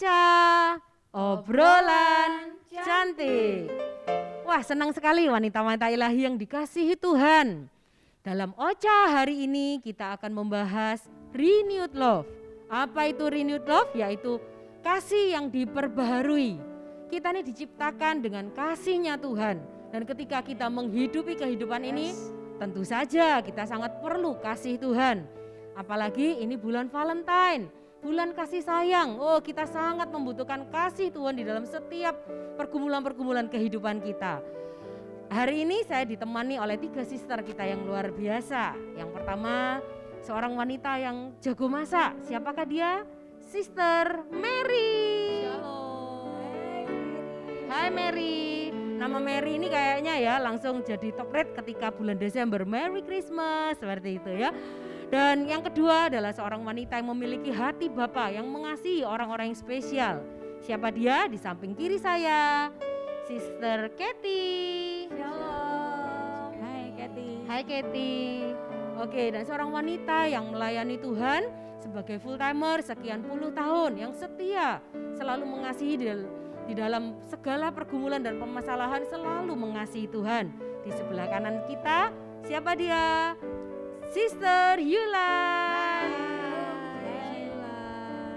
Ocha, obrolan cantik. Wah, senang sekali wanita-wanita ilahi yang dikasihi Tuhan. Dalam Ocha hari ini kita akan membahas renewed love. Apa itu renewed love? Yaitu kasih yang diperbaharui. Kita ini diciptakan dengan kasih-Nya Tuhan. Dan ketika kita menghidupi kehidupan ini, tentu saja kita sangat perlu kasih Tuhan. Apalagi ini bulan Valentine, bulan kasih sayang. Oh, kita sangat membutuhkan kasih Tuhan di dalam setiap pergumulan-pergumulan kehidupan kita. Hari ini saya ditemani oleh 3 sister kita yang luar biasa. Yang pertama, seorang wanita yang jago masak. Siapakah dia? Sister Mary. Shalom. Hai Mary. Nama Mary ini kayaknya ya langsung jadi top rate ketika bulan Desember. Merry Christmas, seperti itu ya. Dan yang kedua adalah seorang wanita yang memiliki hati Bapa yang mengasihi orang-orang yang spesial. Siapa dia? Di samping kiri saya, Sister Katie. Shalom. Hai Katie. Hai Katie. Oke, dan seorang wanita yang melayani Tuhan sebagai full timer sekian puluh tahun, yang setia, selalu mengasihi di dalam segala pergumulan dan permasalahan, selalu mengasihi Tuhan. Di sebelah kanan kita, siapa dia? Sister Yulan.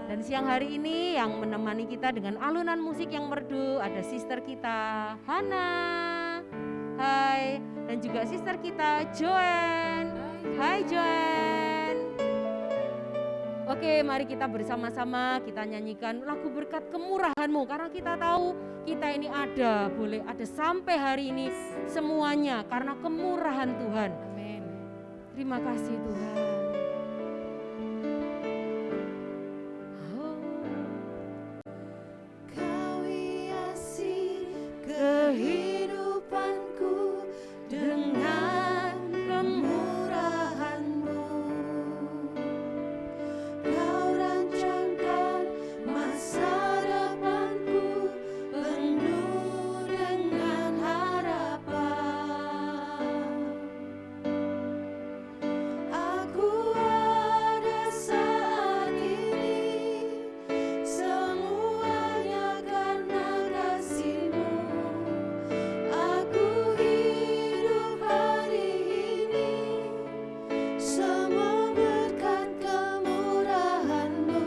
Dan siang hari ini yang menemani kita dengan alunan musik yang merdu ada sister kita Hana. Hai. Dan juga sister kita Joanne. Hai Joanne. Oke, mari kita bersama-sama kita nyanyikan lagu berkat kemurahan-Mu, karena kita tahu kita ini boleh ada sampai hari ini semuanya karena kemurahan Tuhan. Amin. Terima kasih Tuhan. Kau hiasi kehidupanku dengan kemurahan-Mu. Kau rancangkan masa depanku penuh dengan harapan. Aku ada saat ini, semuanya karena kasih-Mu. Aku hidup hari ini, semua berkat kemurahan-Mu.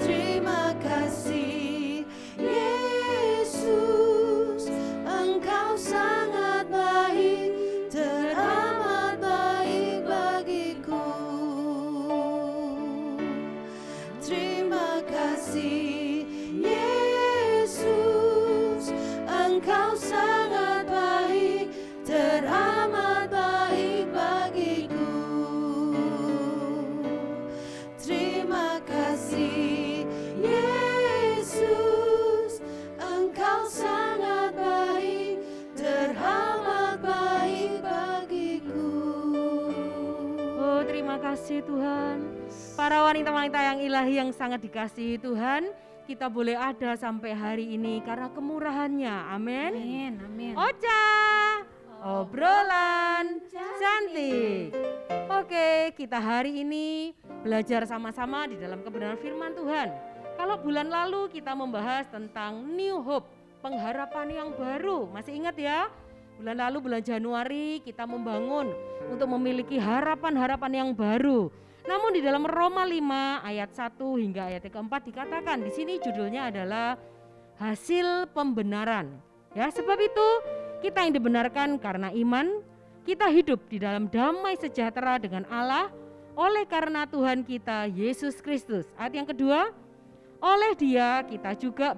Terima kasih Yesus, Engkau sangat baik, teramat baik bagiku. Terima kasih Yesus, Engkau sangat baik, teramat baik bagiku. Terima kasih Yesus, Engkau sangat baik, teramat baik bagiku. Oh, terima kasih Tuhan. Para wanita-wanita yang ilahi yang sangat dikasihi Tuhan, kita boleh ada sampai hari ini karena kemurahan-Nya. Amin. Amin, amin. Ocha, obrolan cantik. Oke, kita hari ini belajar sama-sama di dalam kebenaran firman Tuhan. Kalau bulan lalu kita membahas tentang new hope, pengharapan yang baru. Masih ingat ya? Bulan lalu, bulan Januari, kita membangun untuk memiliki harapan-harapan yang baru. Namun di dalam Roma 5 ayat 1 hingga ayat keempat dikatakan, di sini judulnya adalah hasil pembenaran. Ya, sebab itu kita yang dibenarkan karena iman, kita hidup di dalam damai sejahtera dengan Allah oleh karena Tuhan kita Yesus Kristus. Ayat yang kedua, oleh Dia kita juga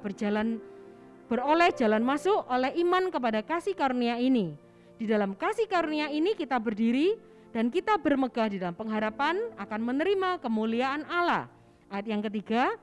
beroleh jalan masuk oleh iman kepada kasih karunia ini. Di dalam kasih karunia ini kita berdiri dan kita bermegah di dalam pengharapan akan menerima kemuliaan Allah. Ayat yang ketiga,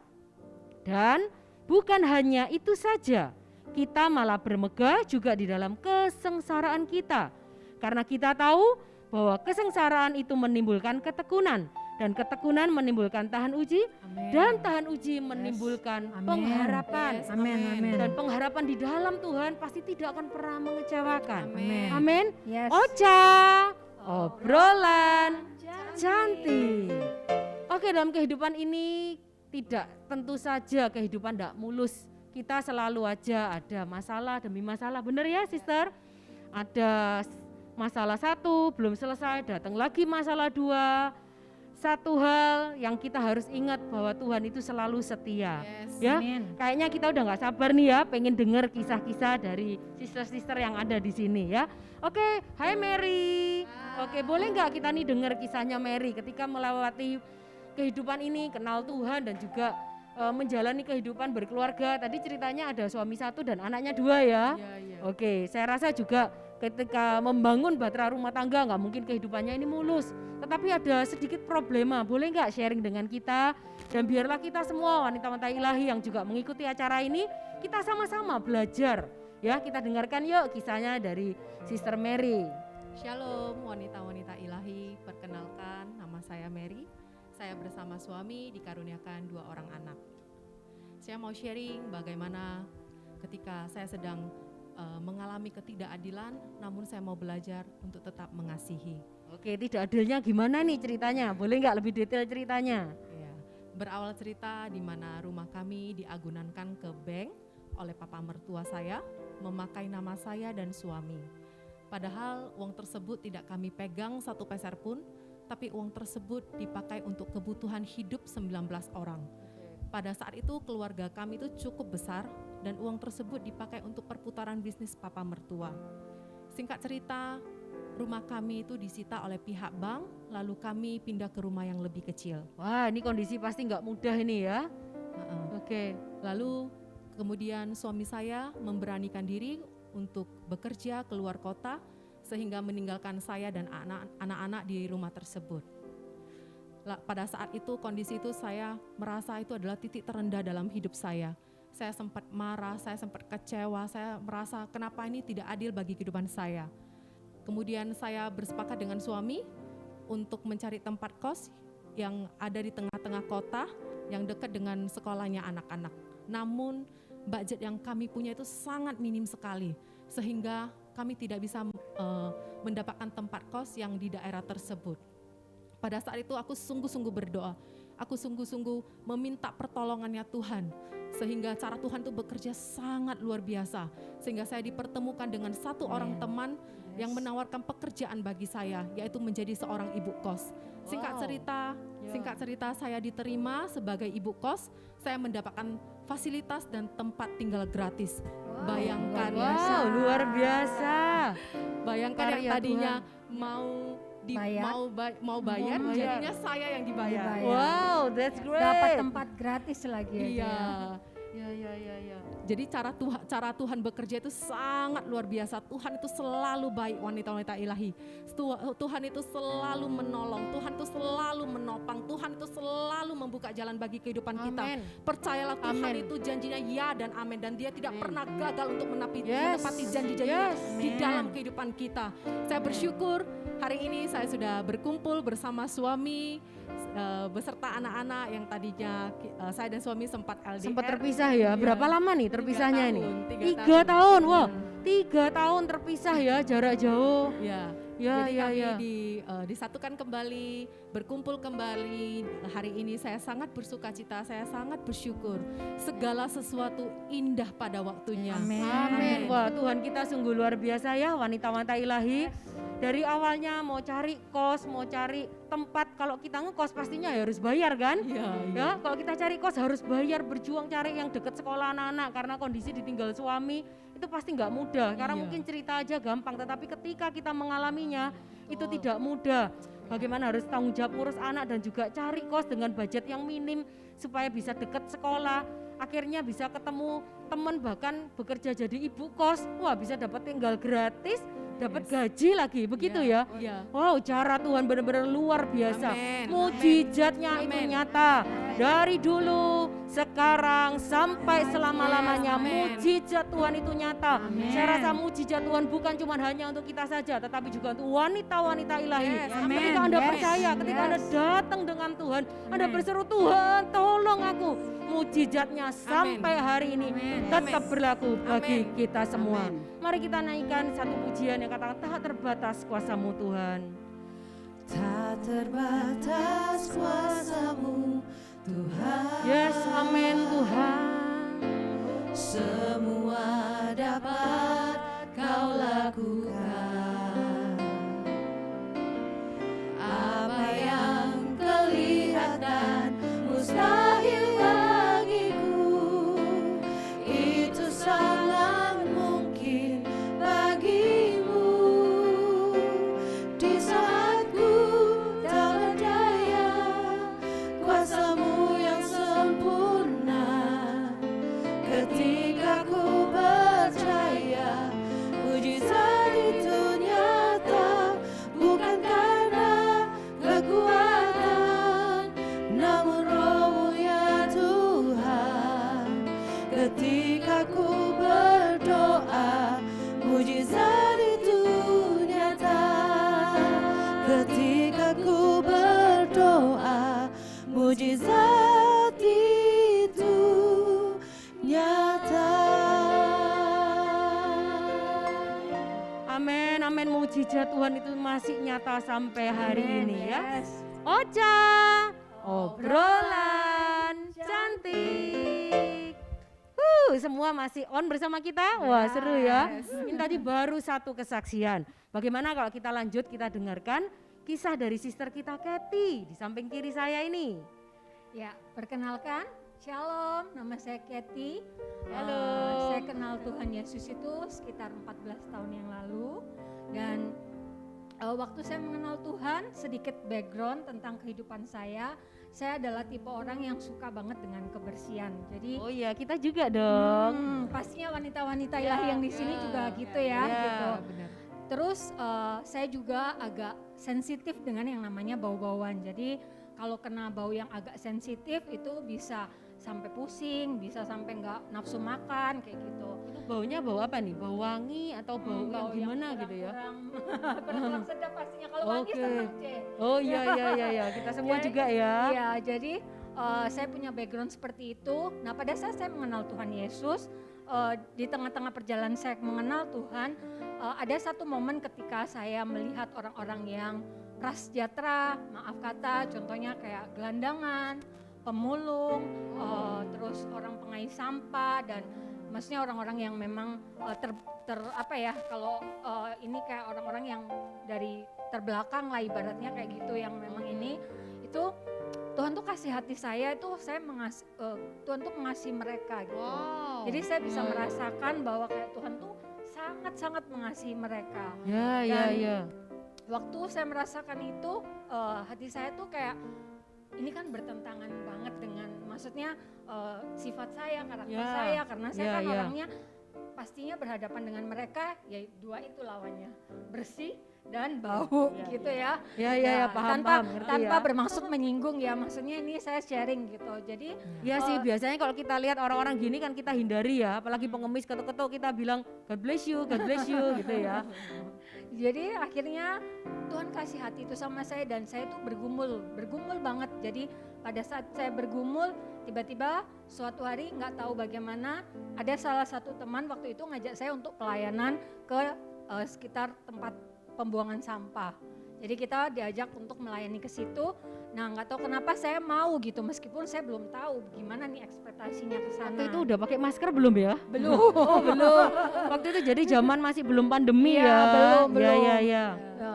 dan bukan hanya itu saja, kita malah bermegah juga di dalam kesengsaraan kita. Karena kita tahu bahwa kesengsaraan itu menimbulkan ketekunan, dan ketekunan menimbulkan tahan uji, Amin. dan tahan uji menimbulkan Amin. pengharapan. Yes, amin, amin. Dan pengharapan di dalam Tuhan pasti tidak akan pernah mengecewakan. Amin. Amin. Yes. Ocha, obrolan cantik. Oke, dalam kehidupan ini tidak, tentu saja kehidupan tidak mulus. Kita selalu aja ada masalah demi masalah, benar ya sister? Ada masalah satu, belum selesai, datang lagi masalah dua. Satu hal yang kita harus ingat bahwa Tuhan itu selalu setia. Ya, kayaknya kita udah nggak sabar nih ya, pengen dengar kisah-kisah dari sister-sister yang ada di sini ya. Oke, hai Mary. Oke, boleh nggak kita nih dengar kisahnya Mary ketika melewati kehidupan ini, kenal Tuhan dan juga menjalani kehidupan berkeluarga. Tadi ceritanya ada suami satu dan anaknya dua ya. Oke, saya rasa juga ketika membangun bahtera rumah tangga nggak mungkin kehidupannya ini mulus, tetapi ada sedikit problema. Boleh nggak sharing dengan kita? Dan biarlah kita semua wanita-wanita ilahi yang juga mengikuti acara ini, kita sama-sama belajar ya. Kita dengarkan yuk kisahnya dari Sister Mary. Shalom wanita-wanita ilahi, perkenalkan nama saya Mary. Saya bersama suami dikaruniakan 2 orang anak. Saya mau sharing bagaimana ketika saya sedang mengalami ketidakadilan, namun saya mau belajar untuk tetap mengasihi. Oke, tidak adilnya gimana nih ceritanya? Boleh nggak lebih detail ceritanya? Ya, berawal cerita di mana rumah kami diagunankan ke bank oleh papa mertua saya, memakai nama saya dan suami. Padahal uang tersebut tidak kami pegang 1 peser pun, tapi uang tersebut dipakai untuk kebutuhan hidup 19 orang. Pada saat itu keluarga kami itu cukup besar dan uang tersebut dipakai untuk perputaran bisnis papa mertua. Singkat cerita, rumah kami itu disita oleh pihak bank, lalu kami pindah ke rumah yang lebih kecil. Wah, ini kondisi pasti nggak mudah ini ya. Oke. Lalu kemudian suami saya memberanikan diri untuk bekerja keluar kota sehingga meninggalkan saya dan anak-anak di rumah tersebut. Pada saat itu, kondisi itu saya merasa itu adalah titik terendah dalam hidup saya. Saya sempat marah, saya sempat kecewa, saya merasa kenapa ini tidak adil bagi kehidupan saya. Kemudian saya bersepakat dengan suami untuk mencari tempat kos yang ada di tengah-tengah kota yang dekat dengan sekolahnya anak-anak. Namun budget yang kami punya itu sangat minim sekali, sehingga kami tidak bisa mendapatkan tempat kos yang di daerah tersebut. Pada saat itu aku sungguh-sungguh berdoa, aku sungguh-sungguh meminta pertolongannya Tuhan, sehingga cara Tuhan itu bekerja sangat luar biasa, sehingga saya dipertemukan dengan satu orang teman yang menawarkan pekerjaan bagi saya, yaitu menjadi seorang ibu kos. Singkat cerita saya diterima sebagai ibu kos, saya mendapatkan fasilitas dan tempat tinggal gratis. Bayangkan luar biasa. Bayangkan yang tadinya mau bayar, jadinya saya yang dibayar. Wow, that's great. Dapat tempat gratis lagi aja. Iya. Ya. Jadi cara Tuhan bekerja itu sangat luar biasa. Tuhan itu selalu baik, wanita-wanita ilahi. Tuhan itu selalu menolong, Tuhan itu selalu menopang, Tuhan itu selalu membuka jalan bagi kehidupan kita. Percayalah Tuhan itu janjinya ya dan amin, dan Dia tidak pernah gagal untuk menepati janji-janji di dalam kehidupan kita. Saya bersyukur hari ini saya sudah berkumpul bersama suami beserta anak-anak yang tadinya saya dan suami sempat LDR. Sempat terpisah ya. Berapa lama nih terpisahnya 3 ini? tahun, 3 tahun. Wah, 3 tahun terpisah ya, jarak jauh. Jadi kami disatukan kembali, berkumpul kembali. Hari ini saya sangat bersuka cita, saya sangat bersyukur. Segala sesuatu indah pada waktunya. Amin. Wah, Tuhan kita sungguh luar biasa ya, wanita-wanita ilahi. Dari awalnya mau cari kos, mau cari tempat, kalau kita ngekos pastinya harus bayar kan? Ya, kalau kita cari kos harus bayar, berjuang cari yang dekat sekolah anak-anak karena kondisi ditinggal suami itu pasti nggak mudah. Karena mungkin cerita aja gampang, tetapi ketika kita mengalaminya itu tidak mudah. Bagaimana harus tanggung jawab ngurus anak dan juga cari kos dengan budget yang minim supaya bisa dekat sekolah. Akhirnya bisa ketemu teman, bahkan bekerja jadi ibu kos. Wah, bisa dapat tinggal gratis, dapat gaji lagi, begitu ya. Wow, cara Tuhan benar-benar luar biasa. Mujizatnya itu nyata. Dari dulu, sekarang, sampai selama-lamanya mujizat Tuhan itu nyata. Saya rasa mujizat Tuhan bukan cuma hanya untuk kita saja, tetapi juga untuk wanita-wanita ilahi. Ketika Anda percaya, ketika Anda datang dengan Tuhan, Anda berseru, Tuhan tolong aku. Mujizatnya sampai hari ini tetap berlaku bagi kita semua. Mari kita naikkan satu pujian yang katakan tak terbatas kuasa-Mu Tuhan. Tak terbatas kuasa-Mu Yes, amin Tuhan. Semua dapat kau lakukan. Apa yang kelihatan mustahil bagiku, itu sangat mungkin bagimu. Di saat ku tak berdaya, kuasamu yang sempurna. Ketika ku percaya, mujizat itu nyata, bukan karena kekuatan, namun Roh-Mu ya Tuhan. Ketika ku berdoa, mujizat itu nyata. Ketika ku berdoa, mujizat itu nyata. Amin, amin, mujizat Tuhan itu masih nyata sampai hari Amin, ini ya. yes. Ocha, obrolan cantik. Semua masih on bersama kita. Wah, seru ya. Ini tadi baru satu kesaksian. Bagaimana kalau kita lanjut, kita dengarkan kisah dari sister kita Kathy di samping kiri saya ini. Ya, perkenalkan, Shalom, nama saya Kathy. Halo. Saya kenal Tuhan Yesus itu sekitar 14 tahun yang lalu. Dan waktu saya mengenal Tuhan, sedikit background tentang kehidupan saya adalah tipe orang yang suka banget dengan kebersihan. Jadi Oh iya, kita juga dong. pastinya wanita-wanita ilahi yang di sini juga gitu ya. Gitu. Benar. Terus saya juga agak sensitif dengan yang namanya bau-bauan. Jadi kalau kena bau yang agak sensitif itu bisa sampai pusing, bisa sampai nggak nafsu makan kayak gitu. Itu baunya bau apa nih? Bau wangi atau bau, yang gimana gitu ya? Kurang sedap pastinya. Kalau wangi Oke. senang C. Oh iya, kita semua Jadi- juga ya. Iya, jadi saya punya background seperti itu. Nah, pada saat saya mengenal Tuhan Yesus, di tengah-tengah perjalanan saya mengenal Tuhan, ada satu momen ketika saya melihat orang-orang yang prasejahtera, maaf kata, contohnya kayak gelandangan, pemulung, terus orang pengais sampah, dan maksudnya orang-orang yang memang apa ya, kalau ini kayak orang-orang yang dari terbelakang lah ibaratnya kayak gitu, yang memang ini itu Tuhan tuh kasih hati saya itu Tuhan tuh mengasihi mereka gitu. Wow. Jadi saya bisa merasakan bahwa kayak Tuhan tuh sangat-sangat mengasihi mereka. Ya. Waktu saya merasakan itu, hati saya tuh kayak ini kan bertentangan banget dengan maksudnya sifat saya, karakter Ya, saya, karena saya kan ya. orangnya pastinya berhadapan dengan mereka, ya dua itu lawannya, bersih dan bau gitu ya. Ya, Nah, paham, ngerti tanpa ya. bermaksud menyinggung ya, maksudnya ini saya sharing gitu. Jadi Ya sih, biasanya kalau kita lihat orang-orang gini kan kita hindari ya, apalagi pengemis ketuk-ketuk kita bilang God bless you gitu ya. Jadi akhirnya Tuhan kasih hati itu sama saya dan saya tuh bergumul banget. Jadi pada saat saya bergumul, tiba-tiba suatu hari nggak tahu bagaimana ada salah satu teman waktu itu ngajak saya untuk pelayanan ke sekitar tempat pembuangan sampah. Jadi kita diajak untuk melayani ke situ. Nah, nggak tahu kenapa saya mau gitu, meskipun saya belum tahu gimana nih ekspektasinya ke sana. Waktu itu udah pakai masker belum ya? belum. Oh belum. Waktu itu jadi zaman masih belum pandemi Iya, ya. belum. Ya.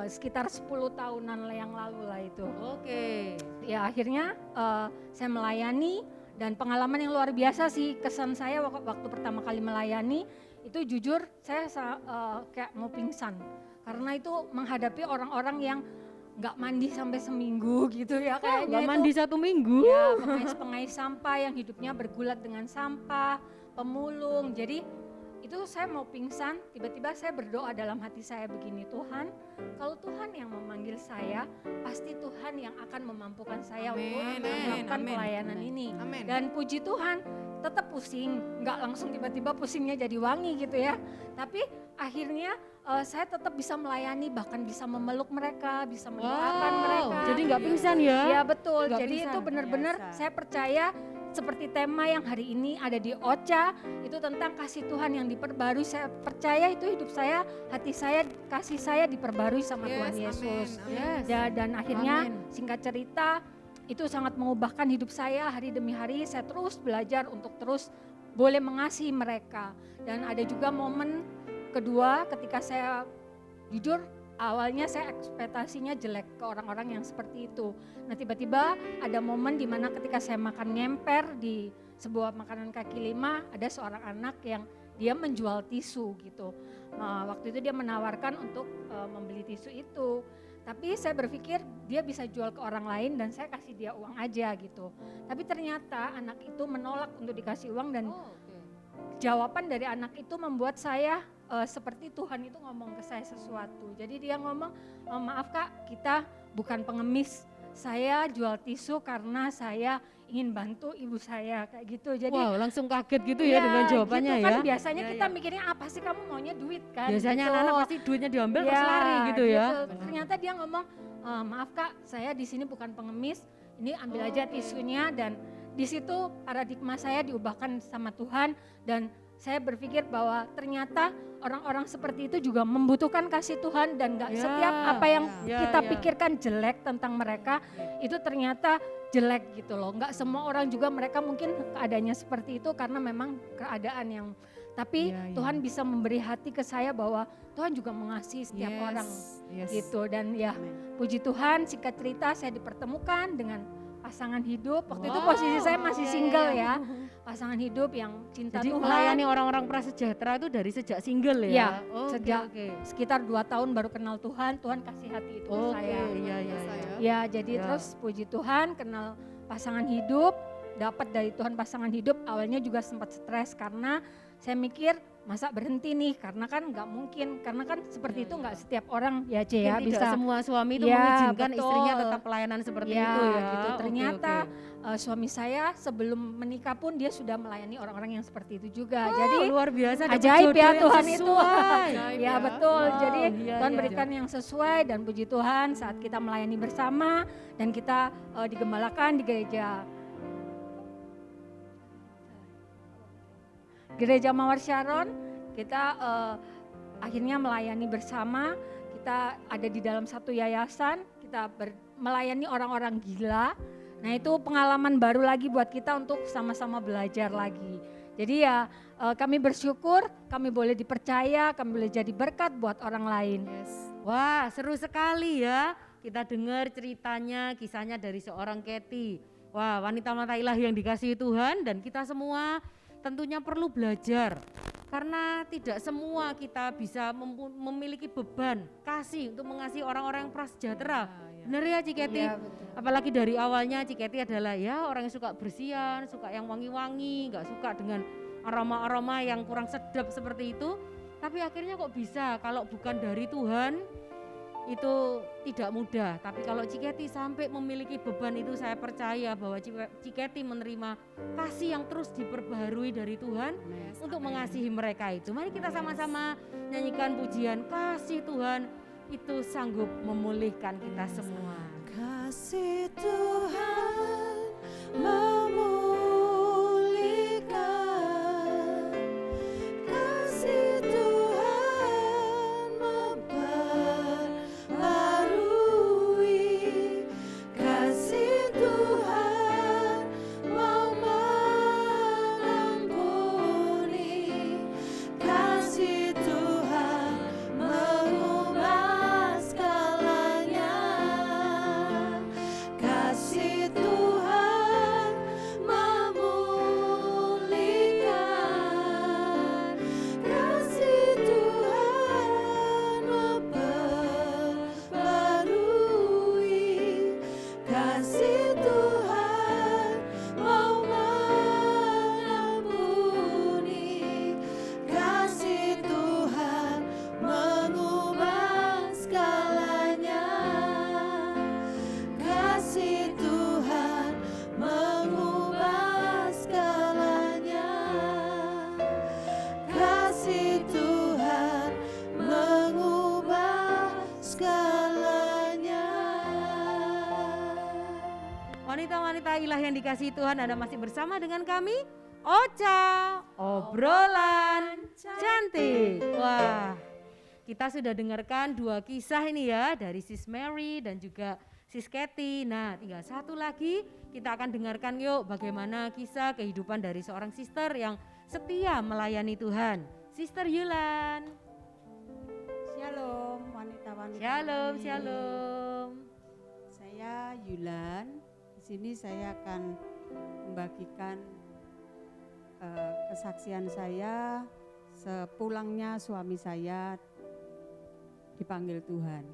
Sekitar 10 tahunan yang lalu lah itu. Oke. Ya akhirnya saya melayani dan pengalaman yang luar biasa sih kesan saya waktu pertama kali melayani itu jujur saya kayak mau pingsan karena itu menghadapi orang-orang yang nggak mandi sampai seminggu gitu ya kayaknya Nggak itu. mandi 1 minggu. Ya pengais sampah yang hidupnya bergulat dengan sampah, pemulung. Jadi itu saya mau pingsan, tiba-tiba saya berdoa dalam hati saya begini, Tuhan, kalau Tuhan yang memanggil saya, pasti Tuhan yang akan memampukan saya untuk Amin, melakukan amin, pelayanan amin. ini. Amin. Dan puji Tuhan, tetap pusing, nggak langsung tiba-tiba pusingnya jadi wangi gitu ya. Tapi akhirnya saya tetap bisa melayani, bahkan bisa memeluk mereka, bisa mendoakan mereka. Jadi nggak pingsan ya? Ya betul, Nggak jadi pingsan. itu benar-benar Biasa. saya percaya seperti tema yang hari ini ada di Ocha, itu tentang kasih Tuhan yang diperbarui. Saya percaya itu hidup saya, hati saya, kasih saya diperbarui sama Tuhan Yesus. Amin. Yes. Dan akhirnya Amin. singkat cerita itu sangat mengubahkan hidup saya hari demi hari. Saya terus belajar untuk terus boleh mengasihi mereka. Dan ada juga momen kedua ketika saya jujur awalnya saya ekspektasinya jelek ke orang-orang yang seperti itu. Nah tiba-tiba ada momen di mana ketika saya makan ngemper di sebuah makanan kaki lima, ada seorang anak yang dia menjual tisu gitu. Waktu itu dia menawarkan untuk membeli tisu itu. Tapi saya berpikir dia bisa jual ke orang lain dan saya kasih dia uang aja gitu. Tapi ternyata anak itu menolak untuk dikasih uang dan jawaban dari anak itu membuat saya seperti Tuhan itu ngomong ke saya sesuatu. Jadi dia ngomong, maaf Kak, kita bukan pengemis. Saya jual tisu karena saya ingin bantu ibu saya kayak gitu. Jadi wow, langsung kaget gitu ya dengan jawabannya gitu kan, ya. biasanya kita mikirnya apa sih kamu maunya duit kan. Biasanya gitu. anak-anak pasti duitnya diambil terus lari gitu ya. Ternyata dia ngomong, maaf Kak, saya di sini bukan pengemis. Ini ambil aja tisunya, dan di situ paradigma saya diubahkan sama Tuhan, dan saya berpikir bahwa ternyata orang-orang seperti itu juga membutuhkan kasih Tuhan, dan gak setiap apa yang kita pikirkan jelek tentang mereka itu ternyata jelek gitu loh. Gak semua orang juga mereka mungkin keadaannya seperti itu karena memang keadaan yang, tapi Tuhan bisa memberi hati ke saya bahwa Tuhan juga mengasihi setiap orang gitu. Dan ya puji Tuhan, singkat cerita saya dipertemukan dengan pasangan hidup. Waktu itu posisi saya masih single ya. Pasangan hidup yang cinta Jadi Tuhan. melayani orang-orang prasejahtera itu dari sejak single ya? Ya, Oke, sejak oke. sekitar 2 tahun baru kenal Tuhan, Tuhan kasih hati itu ke Oke, saya. iya. Ya, jadi terus puji Tuhan kenal pasangan hidup, dapat dari Tuhan pasangan hidup. Awalnya juga sempat stres karena saya mikir masa berhenti nih, karena kan nggak mungkin, karena kan seperti itu nggak setiap orang ya Ce ya Mungkin bisa. tidak semua suami itu Ya, mengizinkan betul. istrinya tetap pelayanan seperti itu ya. Gitu. Oke, Ternyata oke. suami saya sebelum menikah pun dia sudah melayani orang-orang yang seperti itu juga. Oh, Jadi luar biasa dapat ajaib jodoh ya yang Tuhan itu. sesuai. Ya betul. Wow, Jadi iya, Tuhan iya. berikan yang sesuai, dan puji Tuhan saat kita melayani bersama dan kita digembalakan di Gereja Mawar Sharon, kita akhirnya melayani bersama. Kita ada di dalam satu yayasan, kita melayani orang-orang gila. Nah itu pengalaman baru lagi buat kita untuk sama-sama belajar lagi. Jadi ya kami bersyukur, kami boleh dipercaya, kami boleh jadi berkat buat orang lain. Wah, seru sekali ya. Kita dengar ceritanya, kisahnya dari seorang Kathy. Wah, wanita-wanita ilahi yang dikasihi Tuhan, dan kita semua tentunya perlu belajar. Karena tidak semua kita bisa memiliki beban kasih untuk mengasihi orang-orang yang prasejahtera. Benar ya Ci Kathy? Iya, betul. Apalagi dari awalnya Ci Kathy adalah ya orang yang suka bersihan, suka yang wangi-wangi, gak suka dengan aroma-aroma yang kurang sedap seperti itu. Tapi akhirnya kok bisa, kalau bukan dari Tuhan itu tidak mudah. Tapi kalau Ci Kathy sampai memiliki beban itu, saya percaya bahwa Ci Kathy menerima kasih yang terus diperbaharui dari Tuhan untuk mengasihi mereka itu. Mari kita sama-sama nyanyikan pujian kasih Tuhan itu sanggup memulihkan kita semua. Kasih Tuhan memulihkan, kasih Tuhan memperbarui, kasih Tuhan mau mengampuni, kasih Tuhan mengubah segalanya, kasih Tuhan memulihkan, kasih Tuhan memperbarui, kasih Tuhan mau mengampuni, kasih Tuhan mengubah segalanya, kasih Tuhan mengubah segalanya, kasih Tuhan mengubah segalanya. Wanita-wanita ilahi yang dikasihi Tuhan, Anda masih bersama dengan kami, Ocha, obrolan cantik. Wah, kita sudah dengarkan 2 kisah ini ya, dari Sis Mary dan juga Sis Kety. Nah, tinggal satu lagi kita akan dengarkan yuk bagaimana kisah kehidupan dari seorang sister yang setia melayani Tuhan. Sister Yulan. Shalom wanita-wanita. Shalom, ini. shalom. Saya Yulan. Di sini saya akan membagikan kesaksian saya sepulangnya suami saya dipanggil Tuhan.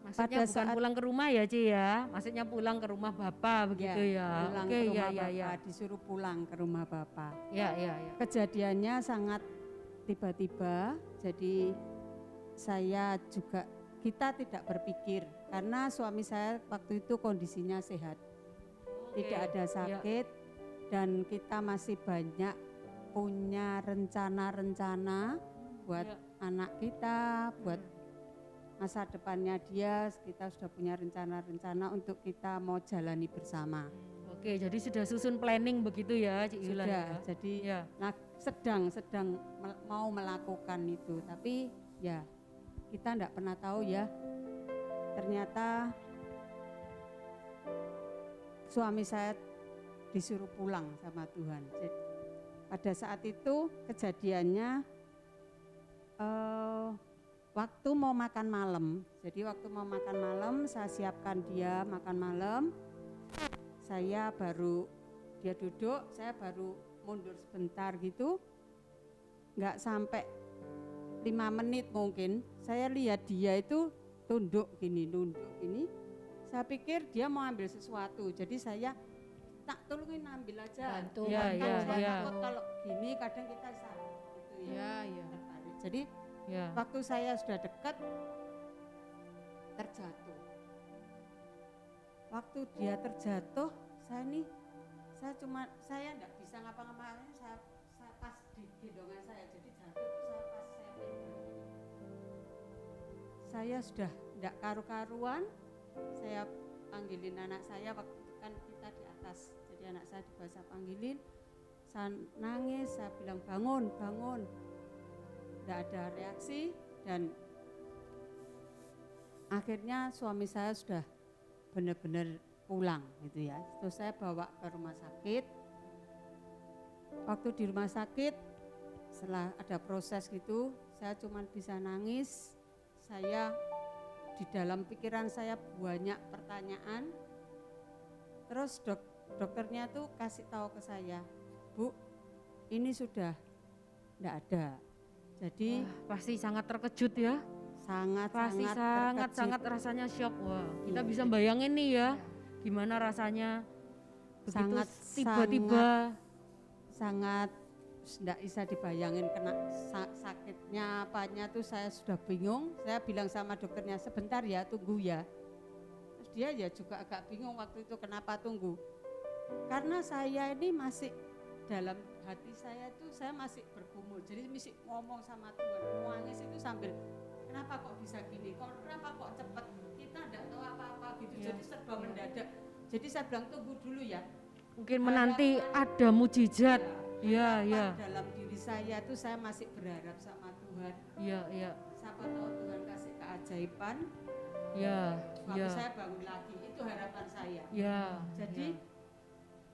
Maksudnya Pada bukan saat- pulang ke rumah ya, Ci ya? Maksudnya pulang ke rumah Bapak begitu ya? Pulang Oke, ke rumah ya, Bapak, disuruh pulang ke rumah Bapak. ya, ya, ya. Kejadiannya sangat tiba-tiba, jadi kita tidak berpikir karena suami saya waktu itu kondisinya sehat, tidak ada sakit, dan kita masih banyak punya rencana-rencana buat Ya. anak kita, buat masa depannya dia. Kita sudah punya rencana-rencana untuk kita mau jalani bersama. Oke, jadi sudah susun planning begitu ya, Cik Yulan Sudah, ya? jadi Ya. sedang mau melakukan itu, tapi ya kita enggak pernah tahu ya, ternyata suami saya disuruh pulang sama Tuhan. Jadi, pada saat itu kejadiannya waktu mau makan malam. Jadi waktu mau makan malam saya siapkan dia makan malam. Dia duduk, saya baru mundur sebentar gitu. Enggak sampai 5 menit mungkin, saya lihat dia itu nunduk gini. Saya pikir dia mau ambil sesuatu, jadi saya tak tolongin ambil aja. Bantu, Ya, Kan ya, saya ya. takut kalau gini kadang kita salah gitu ya. Ya, ya. Tertarik. Jadi Ya. waktu saya sudah dekat terjatuh. Waktu dia terjatuh, saya enggak bisa ngapa-ngapain, saya pas di gendongan saya, jadi jatuh itu saya pegang. Saya sudah enggak karu-karuan, saya panggilin anak saya, waktu itu kan kita di atas, jadi anak saya di bawah saya panggilin, saya nangis, saya bilang bangun. Enggak ada reaksi, dan akhirnya suami saya sudah benar-benar pulang gitu ya. Terus saya bawa ke rumah sakit. Waktu di rumah sakit, setelah ada proses gitu, saya cuma bisa nangis. Saya di dalam pikiran saya banyak pertanyaan. Terus dokternya tuh kasih tahu ke saya, Bu, ini sudah enggak ada. Jadi Pasti sangat terkejut ya? Pasti sangat sangat rasanya shock. Wah, kita Iya. bisa bayangin nih ya, gimana rasanya begitu Sangat, tiba-tiba. sangat tidak bisa dibayangin kena sakitnya apanya tuh, saya sudah bingung. Saya bilang sama dokternya, sebentar ya, tunggu ya. Terus dia ya juga agak bingung waktu itu kenapa tunggu. Karena saya ini masih dalam hati saya tuh, saya masih bergumul. Jadi masih ngomong sama Tuhan, nangis itu sambil kenapa kok bisa gini, kenapa kok cepet, kita enggak tahu apa-apa gitu. Ya. Jadi serba mendadak. Jadi saya bilang tunggu dulu ya. Mungkin menanti ada mujizat. Iya, iya. Dalam diri saya tuh saya masih berharap sama Tuhan. Iya, iya. Siapa tahu Tuhan kasih keajaiban, Iya, suami iya. saya bangun lagi. Itu harapan saya. Iya. Jadi iya.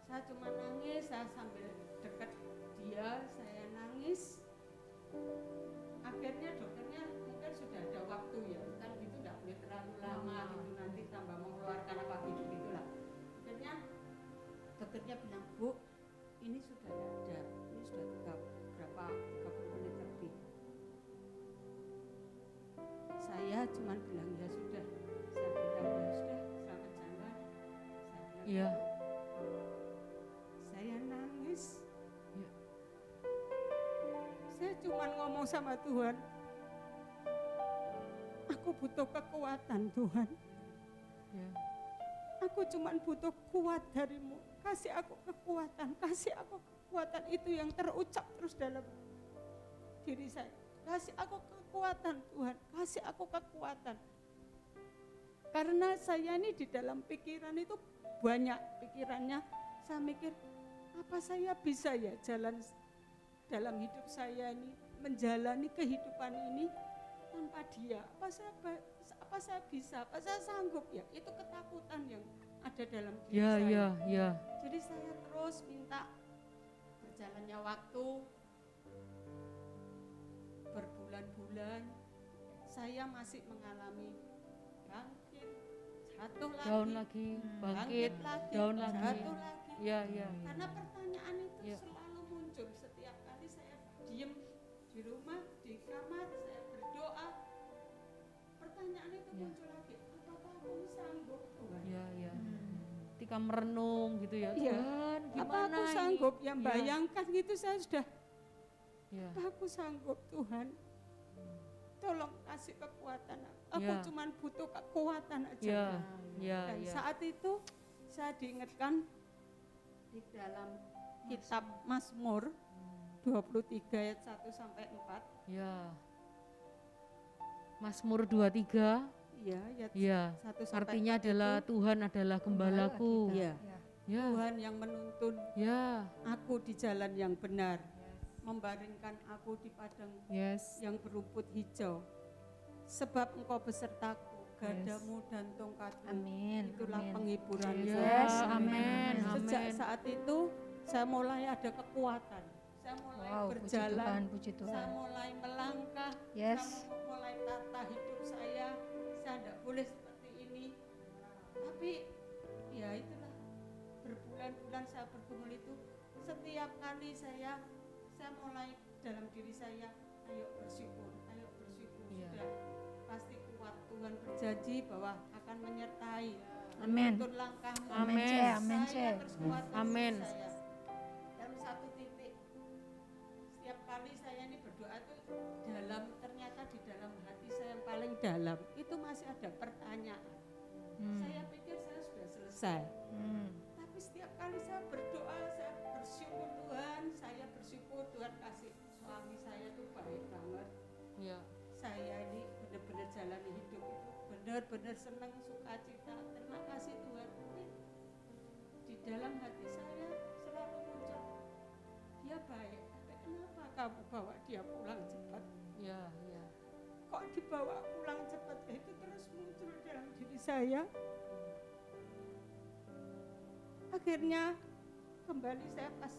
saya cuma nangis, saya sambil dekat dia, saya nangis. Akhirnya dokternya mungkin sudah ada waktu ya, kan gitu enggak boleh terlalu lama gitu, nanti tambah mengeluarkan apa gitu gitulah. Akhirnya dokternya bilang, Bu, ini sudah enggak ada, ini sudah 30 menit lebih. Saya cuma bilang ya sudah, selamat jalan. Saya bilang, Iya. saya nangis. Iya. Saya cuma ngomong sama Tuhan, aku butuh kekuatan Tuhan. Iya. Aku cuma butuh kuat darimu. Kasih aku kekuatan, kasih aku kekuatan. Itu yang terucap terus dalam diri saya. Kasih aku kekuatan Tuhan, kasih aku kekuatan. Karena saya ini di dalam pikiran itu banyak pikirannya. Saya mikir, apa saya bisa ya jalan dalam hidup saya ini, menjalani kehidupan ini tanpa dia apa saya bisa, apa saya sanggup ya? Itu ketakutan yang ada dalam diri Ya, saya. ya, ya. Jadi saya terus minta berjalannya waktu, berbulan-bulan, saya masih mengalami bangkit, jatuh lagi, Down lagi, bangkit, lagi, down lagi. jatuh lagi. Ya, ya, ya. Karena pertanyaan itu Ya. selalu muncul setiap kali saya diem di rumah, di kamar, saya berdoa. Pertanyaan itu Ya. muncul lagi, apakah aku sanggup Tuhan? Ya, ya. Ketika merenung gitu ya, Iya. Tuhan Apa gimana aku ini? sanggup? Yang Ya. bayangkan gitu saya sudah, Ya, apa aku sanggup Tuhan? Tolong kasih kekuatan. Aku Ya. cuma butuh kekuatan aja. ya, ya, Dan ya. saat itu saya diingatkan di dalam kitab Mazmur 23 ayat 1 sampai 4. Ya. Mazmur 23, Iya, ayat ya. 1 sampai Artinya 4 adalah itu, Tuhan adalah gembalaku. Iya. Ya, Tuhan yang menuntun ya, aku di jalan yang benar, membaringkan aku di padang Yes. yang berumput hijau. Sebab engkau besertaku, gadamu dan tongkatmu. Amin. Itulah Amin. penghiburanku. Yes, amin, Sejak amin. saat itu saya mulai ada kekuatan. Saya mulai Wow, puji berjalan. Tuhan, puji Saya Tuhan. mulai melangkah. Yes. Saya mulai tata hidup saya. Saya tidak boleh seperti ini. Tapi ya itulah, berbulan-bulan saya bergumul itu. Setiap kali saya mulai dalam diri saya, ayo bersyukur, ayo bersyukur. Iya. Sudah pasti kuat. Tuhan berjanji bahwa akan menyertai. Amin. Menuntun langkahmu. Amin. Amin, Saya Cek. terus kuatkan Amin. diri saya. Dalam satu titik, setiap kali saya ini berdoa itu ternyata di dalam hati saya yang paling dalam itu masih ada pertanyaan. Saya pikir saya sudah selesai. Tapi setiap kali saya berdoa, saya bersyukur Tuhan, saya bersyukur Tuhan kasih suami saya itu baik banget. ya, Saya ini benar-benar jalani hidup itu benar-benar senang, sukacita. Terima kasih Tuhan. Tapi di dalam hati saya selalu muncul, dia baik, tapi kenapa kamu bawa dia pulang cepat? ya, ya. Kok dibawa pulang cepat? Itu terus muncul dalam diri saya. Akhirnya kembali saya pas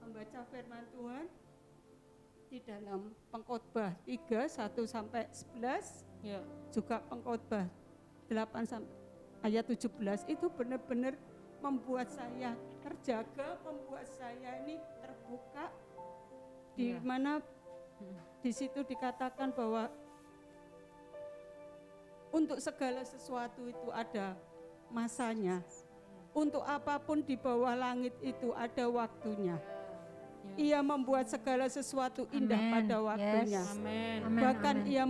membaca firman Tuhan di dalam Pengkhotbah 3 1 sampai 11, Ya, juga Pengkhotbah 8 sampai ayat 17, itu benar-benar membuat saya terjaga, membuat saya ini terbuka, di Ya. mana di situ dikatakan bahwa untuk segala sesuatu itu ada masanya. Untuk apapun di bawah langit itu ada waktunya. Ia membuat segala sesuatu indah Amin. pada waktunya. Yes. amin. Amin, Bahkan amin. ia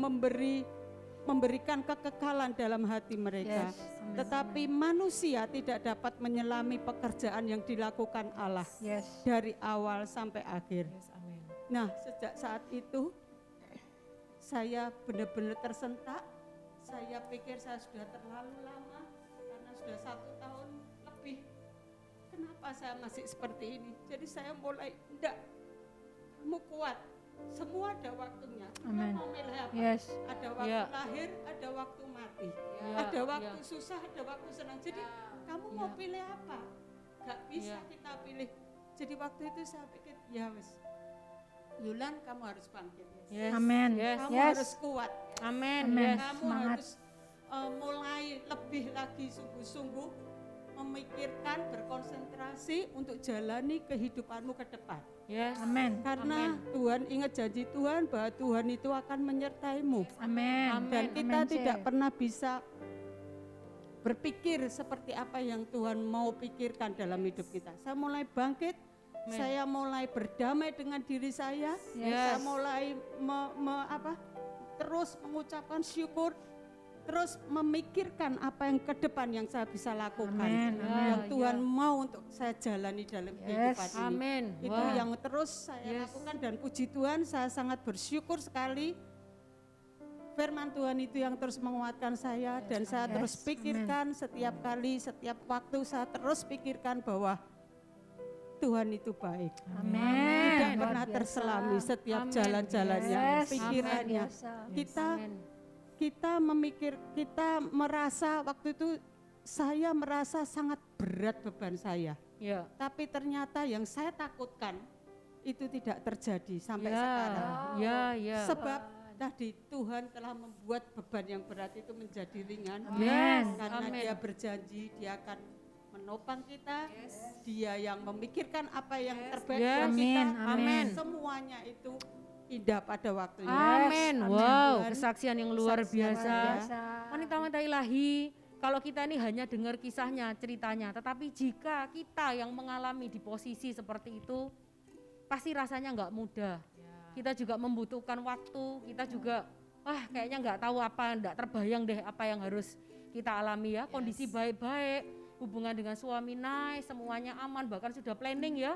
memberikan kekekalan dalam hati mereka. Yes. Amin, Tetapi manusia tidak dapat menyelami pekerjaan yang dilakukan Allah Yes. dari awal sampai akhir. Yes, amin. Nah, sejak saat itu saya benar-benar tersentak. Saya pikir saya sudah terlalu lama karena sudah 1 tahun lebih. Kenapa saya masih seperti ini? Jadi saya mulai, enggak, kamu kuat. Semua ada waktunya. Amin. Kamu mau milih apa? Yes. Ada waktu Ya. lahir, ada waktu mati. Ya, Ada waktu ya. susah, ada waktu senang. Jadi kamu mau Ya. pilih apa? Gak bisa Ya. kita pilih. Jadi waktu itu saya pikir, ya wes, Yulan kamu harus bangkit. Yes, Amin. Yes, Kamu Yes. harus kuat. amin. Amin. Yes. Kamu Semangat. harus mulai lebih lagi sungguh-sungguh memikirkan, berkonsentrasi untuk jalani kehidupanmu ke depan. Yes. Amin. Karena Tuhan ingat janji Tuhan bahwa Tuhan itu akan menyertaimu. Amin. Dan kita Amin, tidak Cek. pernah bisa berpikir seperti apa yang Tuhan mau pikirkan dalam hidup kita. Saya mulai bangkit, Amin. saya mulai berdamai dengan diri saya, Yes. saya mulai terus mengucapkan syukur, terus memikirkan apa yang ke depan yang saya bisa lakukan, Amin, amin. yang Tuhan Ya. mau untuk saya jalani dalam Yes. kehidupan ini. Amin. Itu Wah. yang terus saya Yes. lakukan dan puji Tuhan saya sangat bersyukur sekali. Firman Tuhan itu yang terus menguatkan saya dan saya Yes. terus pikirkan setiap kali, setiap waktu saya terus pikirkan bahwa Tuhan itu baik. Amin. tidak Luar pernah biasa. terselami setiap Amin. jalan-jalannya, Yes, pikirannya. luar biasa. Kita kita merasa waktu itu saya merasa sangat berat beban saya. Ya. Tapi ternyata yang saya takutkan itu tidak terjadi sampai Ya, sekarang. ya. Sebab tadi Tuhan telah membuat beban yang berat itu menjadi ringan. Amin. Karena Amin. Dia berjanji Dia akan menopang kita. Dia yang memikirkan apa yang terbaik Yes. buat kita. Amin, amin. Semuanya itu indah pada waktunya. Amin. Amin. Wow, Tuhan. kesaksian yang luar Kesaksian biasa. luar biasa. Wanita-wanita ilahi, kalau kita ini hanya dengar kisahnya, ceritanya, tetapi jika kita yang mengalami di posisi seperti itu, pasti rasanya nggak mudah. Kita juga membutuhkan waktu, kita juga, kayaknya nggak tahu apa, nggak terbayang deh apa yang harus kita alami ya. Kondisi baik-baik, hubungan dengan suami naik, semuanya aman, bahkan sudah planning ya.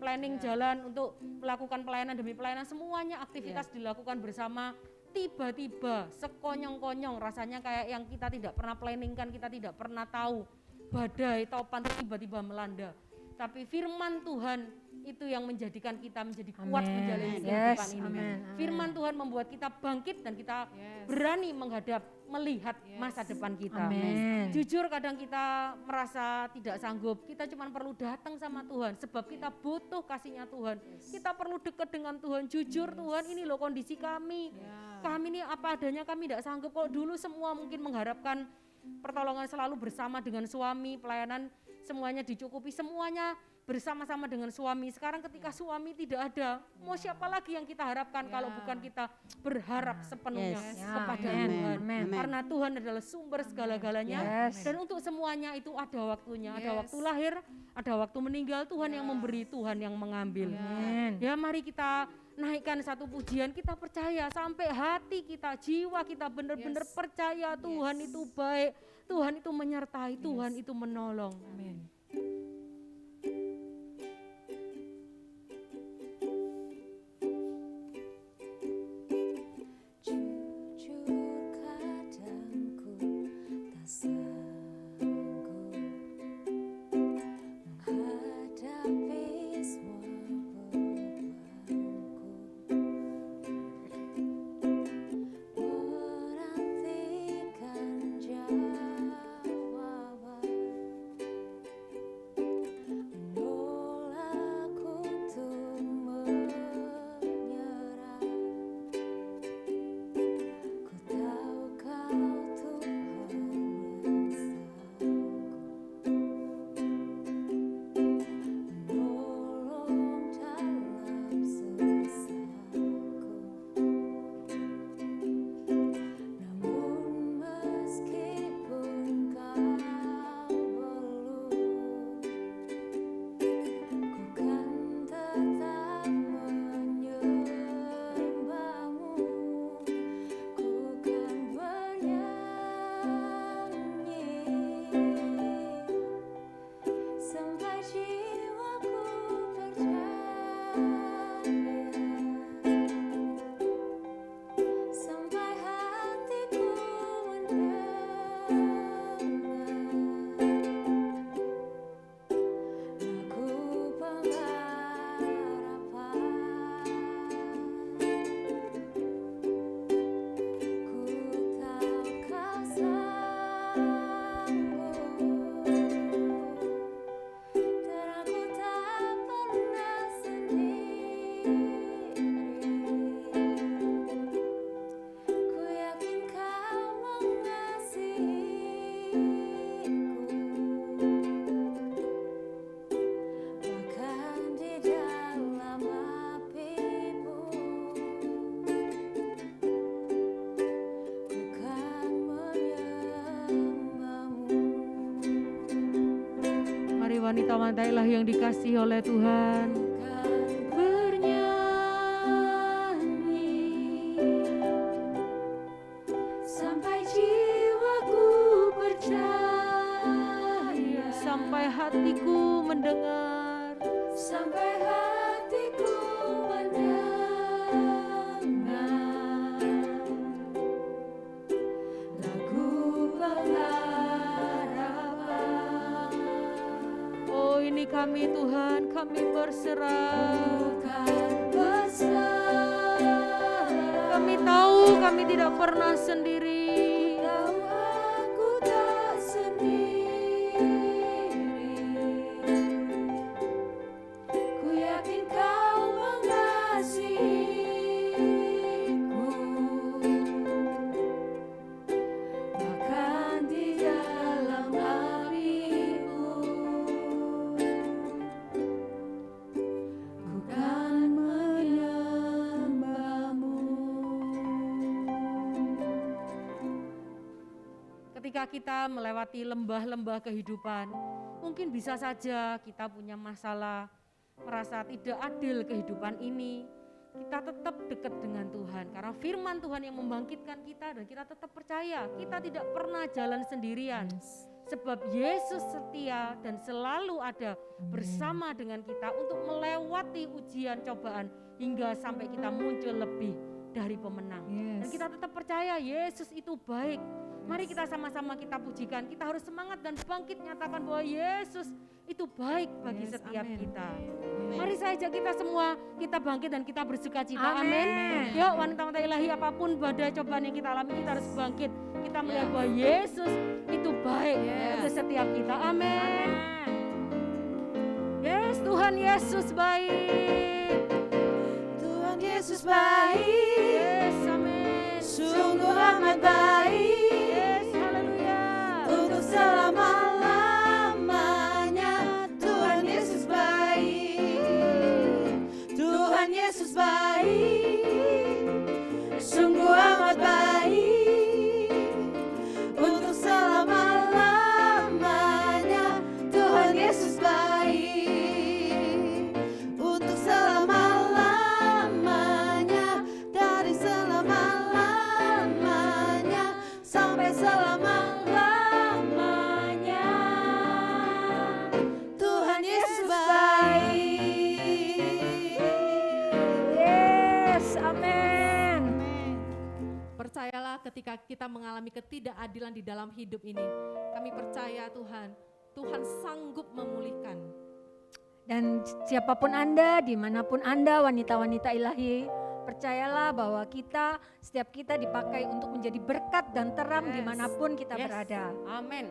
Planning jalan untuk melakukan pelayanan demi pelayanan, semuanya aktivitas dilakukan bersama. Tiba-tiba sekonyong-konyong rasanya kayak yang kita tidak pernah planningkan, kita tidak pernah tahu. Badai, topan tiba-tiba melanda. Tapi firman Tuhan itu yang menjadikan kita menjadi kuat Amin. menjalani Yes, kehidupan ini. amin, amin. Firman Tuhan membuat kita bangkit dan kita berani melihat masa depan kita. Amin. Jujur kadang kita merasa tidak sanggup, kita cuma perlu datang sama Tuhan sebab kita butuh kasihnya Tuhan. Kita perlu dekat dengan Tuhan, jujur Tuhan ini loh kondisi kami. Kami ini apa adanya, kami tidak sanggup. Kalau dulu semua mungkin mengharapkan pertolongan selalu bersama dengan suami, pelayanan semuanya dicukupi, semuanya bersama-sama dengan suami. Sekarang ketika suami tidak ada, mau siapa lagi yang kita harapkan kalau bukan kita berharap sepenuhnya Yes. kepada Amin. Tuhan. Amin. Karena Tuhan adalah sumber segala-galanya. Yes. Dan untuk semuanya itu ada waktunya, ada waktu lahir, ada waktu meninggal. Tuhan yang memberi, Tuhan yang mengambil. Amin. Ya mari kita naikkan satu pujian, kita percaya sampai hati kita, jiwa kita benar-benar percaya Tuhan itu baik, Tuhan itu menyertai, Tuhan itu menolong. Amin. Jujur kadang ku tak sanggup menghadapi semua bebanku, menantikan jawaban, menolak untuk menyerah. Ku tahu Kau Tuhan yang sanggup menolong dalam susahku. Namun meskipun Kau belum, ku kan tetap menyembahmu. Ku kan bernyanyi sampai jiwaku percaya, sampai hatiku mendengar lagu pengharapan. Ku tahu Kau sanggup, dan aku tak pernah sendiri. Ku yakin Kau mengasihiku, bahkan di dalam apimu. Ku kan menyembahmu. Mari wanita-wanita ilahi yang dikasihi oleh Tuhan, Bernyanyi sampai jiwaku percaya, sampai hatiku mendengar. sampai hatiku mendengar lagu pengharapan. Oh ini kami Tuhan, kami berserah. Kami tahu kami tidak pernah sendiri. Tahu aku tak sendiri. Ku yakin kau mengasihiku, bahkan di dalam apimu ku kan menyembahmu. Ketika kita melewati lembah-lembah kehidupan, mungkin bisa saja kita punya masalah, merasa tidak adil kehidupan ini. Kita tetap dekat dengan Tuhan, karena firman Tuhan yang membangkitkan kita dan kita tetap percaya, kita tidak pernah jalan sendirian. Sebab Yesus setia dan selalu ada bersama dengan kita untuk melewati ujian cobaan hingga sampai kita muncul lebih dari pemenang. Dan kita tetap percaya Yesus itu baik. Mari kita sama-sama kita pujikan, kita harus semangat dan bangkit nyatakan bahwa Yesus itu baik bagi setiap kita. Mari saja kita semua kita bangkit dan kita bersuka cita. Amin. Yuk wanita-wanita ilahi, apapun badai cobaan yang kita alami, kita harus bangkit. Kita melihat bahwa Yesus itu baik untuk setiap kita. Amin. Yes, Tuhan Yesus baik. Tuhan Yesus baik, Yes, amin. sungguh amat baik. Yes, haleluya. Untuk selama-lamanya Tuhan Yesus baik. Tuhan Yesus baik, sungguh amat baik. Untuk selama-lamanya Tuhan Yesus baik. Untuk selama-lamanya, dari selama-lamanya sampai selama-lamanya Tuhan Yesus baik. Yes, amin. Percayalah ketika kita mengalami ketidakadilan di dalam hidup ini, kami percaya Tuhan, Tuhan sanggup memulihkan. Dan siapapun Anda, dimanapun Anda, wanita-wanita ilahi, percayalah bahwa setiap kita dipakai untuk menjadi berkat dan terang Yes. dimanapun kita Yes. berada. Amin.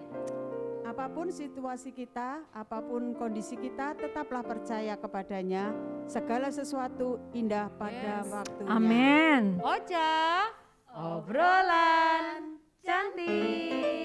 Apapun situasi kita, apapun kondisi kita, tetaplah percaya kepadanya. Segala sesuatu indah pada Yes. waktunya. Amin. Ocha, obrolan cantik.